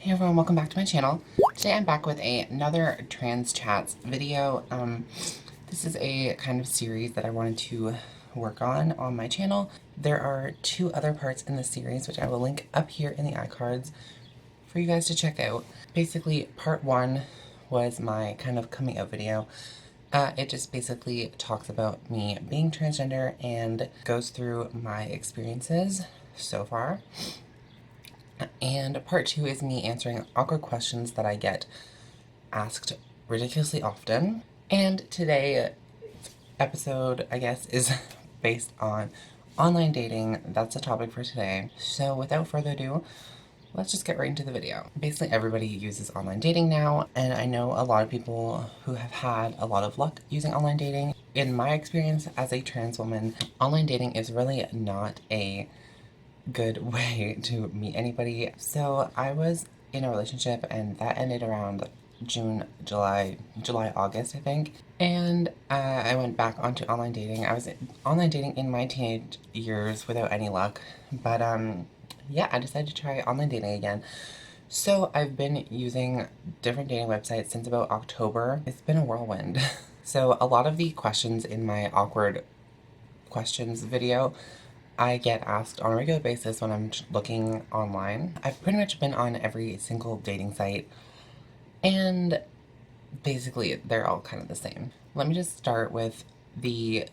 Hey everyone, welcome back to my channel. Today I'm back with another trans chats video. This is a kind of series that I wanted to work on my channel. There are two other parts in the series which I will link up here in the iCards for you guys to check out. Basically, part one was my kind of coming out video. It just basically talks about me being transgender and goes through my experiences so far. And part two is me answering awkward questions that I get asked ridiculously often. And today episode, I guess, is based on online dating. That's the topic for today. So without further ado, let's just get right into the video. Basically everybody uses online dating now, and I know a lot of people who have had a lot of luck using online dating. In my experience as a trans woman, online dating is really not a good way to meet anybody. So I was in a relationship and that ended around June, July, August, I think. And I went back onto online dating. I was online dating in my teenage years without any luck. But yeah, I decided to try online dating again. So I've been using different dating websites since about October. It's been a whirlwind. So a lot of the questions in my awkward questions video I get asked on a regular basis when I'm looking online. I've pretty much been on every single dating site, and basically they're all kind of the same. Let me just start with the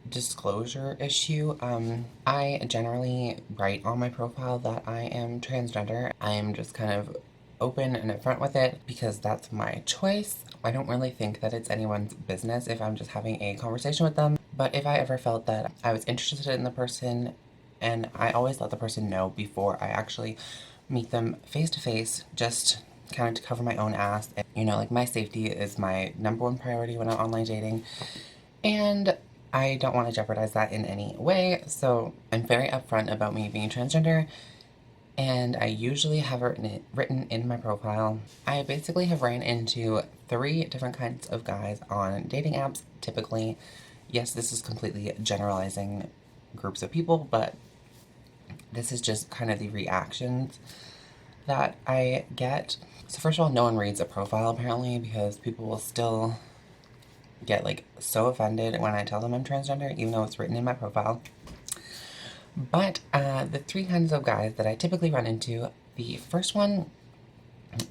disclosure issue. I generally write on my profile that I am transgender. I am just kind of open and upfront with it because that's my choice. I don't really think that it's anyone's business if I'm just having a conversation with them. But if I ever felt that I was interested in the person, and I always let the person know before I actually meet them face to face, just kind of to cover my own ass. And, you know, like, my safety is my #1 priority when I'm online dating, and I don't want to jeopardize that in any way. So I'm very upfront about me being transgender, and I usually have it written in my profile. I basically have ran into 3 different kinds of guys on dating apps, typically. Yes, this is completely generalizing groups of people, but this is just kind of the reactions that I get. So first of all, no one reads a profile apparently, because people will still get like so offended when I tell them I'm transgender, even though it's written in my profile. But the 3 kinds of guys that I typically run into, the first one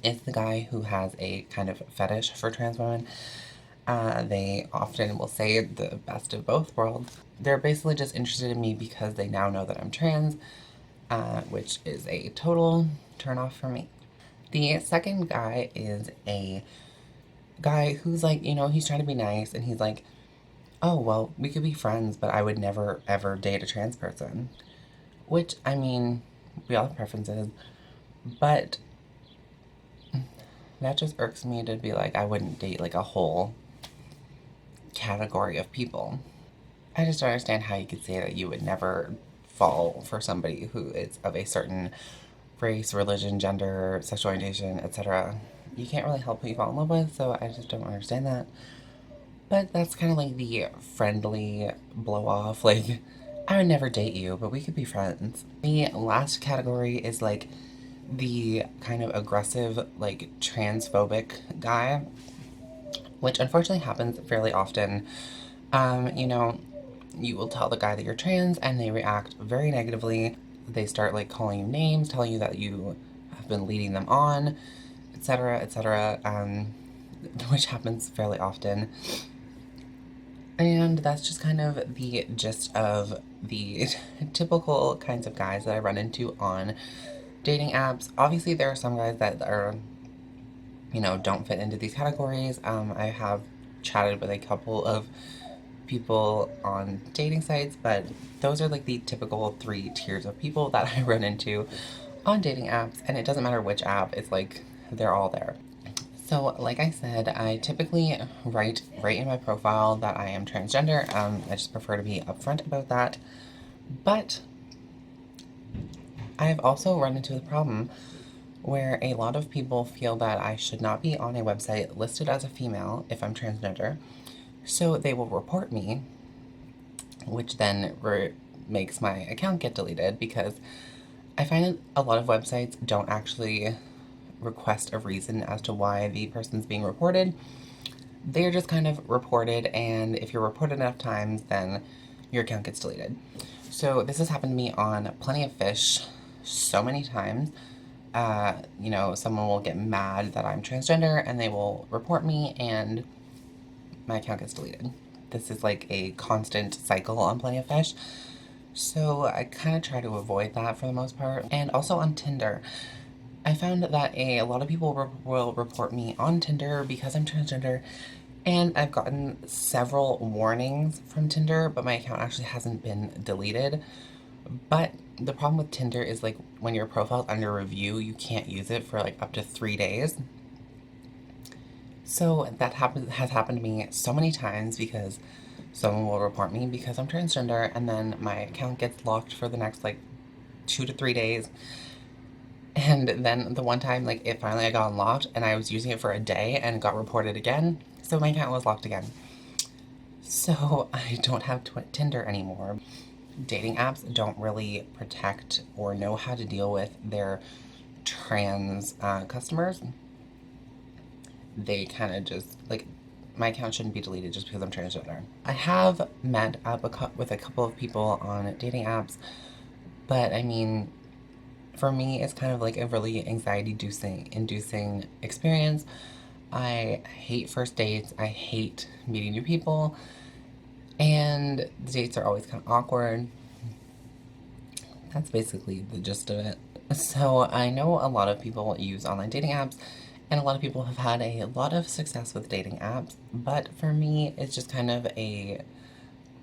is the guy who has a kind of fetish for trans women. They often will say the best of both worlds. They're basically just interested in me because they now know that I'm trans, which is a total turnoff for me. The second guy is a guy who's like, you know, he's trying to be nice, and he's like, oh, well, we could be friends, but I would never, ever date a trans person. Which, I mean, we all have preferences, but that just irks me to be like, I wouldn't date like a whole category of people. I just don't understand how you could say that you would never fall for somebody who is of a certain race, religion, gender, sexual orientation, etc. You can't really help who you fall in love with, so I just don't understand that. But that's kind of like the friendly blow off, like, I would never date you, but we could be friends. The last category is like the kind of aggressive, like, transphobic guy, which unfortunately happens fairly often. You know, you will tell the guy that you're trans and they react very negatively. They start like calling you names, telling you that you have been leading them on, etc., etc., which happens fairly often. And that's just kind of the gist of the typical kinds of guys that I run into on dating apps. Obviously, there are some guys that are, you know, don't fit into these categories. I have chatted with a couple of people on dating sites, but those are like the typical 3 tiers of people that I run into on dating apps, and it doesn't matter which app, it's like they're all there. So like I said, I typically write right in my profile that I am transgender. I just prefer to be upfront about that. But I have also run into the problem where a lot of people feel that I should not be on a website listed as a female if I'm transgender. So they will report me, which then makes my account get deleted, because I find that a lot of websites don't actually request a reason as to why the person's being reported. They're just kind of reported, and if you're reported enough times, then your account gets deleted. So this has happened to me on Plenty of Fish so many times. You know, someone will get mad that I'm transgender and they will report me and my account gets deleted. This is like a constant cycle on Plenty of Fish. So I kind of try to avoid that for the most part. And also on Tinder, I found that a lot of people will report me on Tinder because I'm transgender, and I've gotten several warnings from Tinder, but my account actually hasn't been deleted. But the problem with Tinder is, like, when your profile's under review, you can't use it for like up to 3 days. So that has happened to me so many times because someone will report me because I'm transgender, and then my account gets locked for the next like 2 to 3 days. And then the one time, like, it finally got unlocked and I was using it for a day and got reported again. So my account was locked again. So I don't have Tinder anymore. Dating apps don't really protect or know how to deal with their trans customers. They kind of just, like, my account shouldn't be deleted just because I'm transgender. I have met up with a couple of people on dating apps, but I mean, for me, it's kind of like a really anxiety-inducing experience. I hate first dates. I hate meeting new people. And the dates are always kind of awkward. That's basically the gist of it. So I know a lot of people use online dating apps, and a lot of people have had a lot of success with dating apps. But for me, it's just kind of a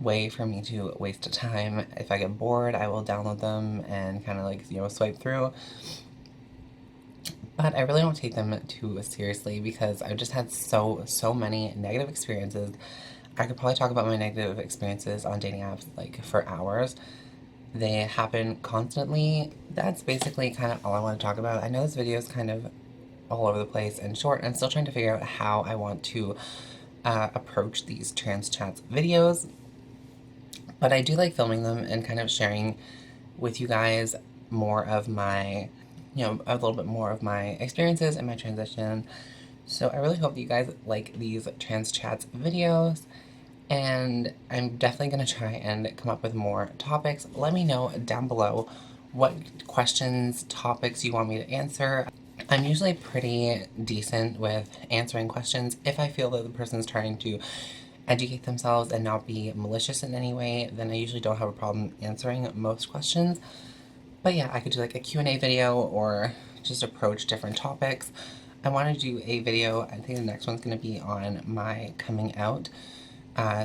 way for me to waste time. If I get bored, I will download them and kind of like, you know, swipe through. But I really don't take them too seriously because I've just had so many negative experiences. I could probably talk about my negative experiences on dating apps like for hours. They happen constantly. That's basically kind of all I want to talk about. I know this video is kind of all over the place and short, and I'm still trying to figure out how I want to approach these trans chats videos. But I do like filming them and kind of sharing with you guys more of my, you know, a little bit more of my experiences and my transition. So I really hope that you guys like these trans chats videos, and I'm definitely going to try and come up with more topics. Let me know down below what questions, topics you want me to answer. I'm usually pretty decent with answering questions. If I feel that the person's trying to educate themselves and not be malicious in any way, then I usually don't have a problem answering most questions. But yeah, I could do like a Q&A video or just approach different topics. I want to do a video, I think the next one's going to be on my coming out.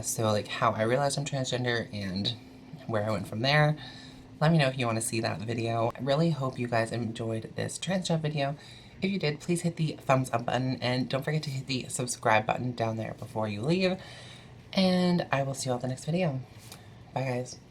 So like how I realized I'm transgender and where I went from there. Let me know if you want to see that video. I really hope you guys enjoyed this trans chat video. If you did, please hit the thumbs up button and don't forget to hit the subscribe button down there before you leave. And I will see you all in the next video. Bye guys.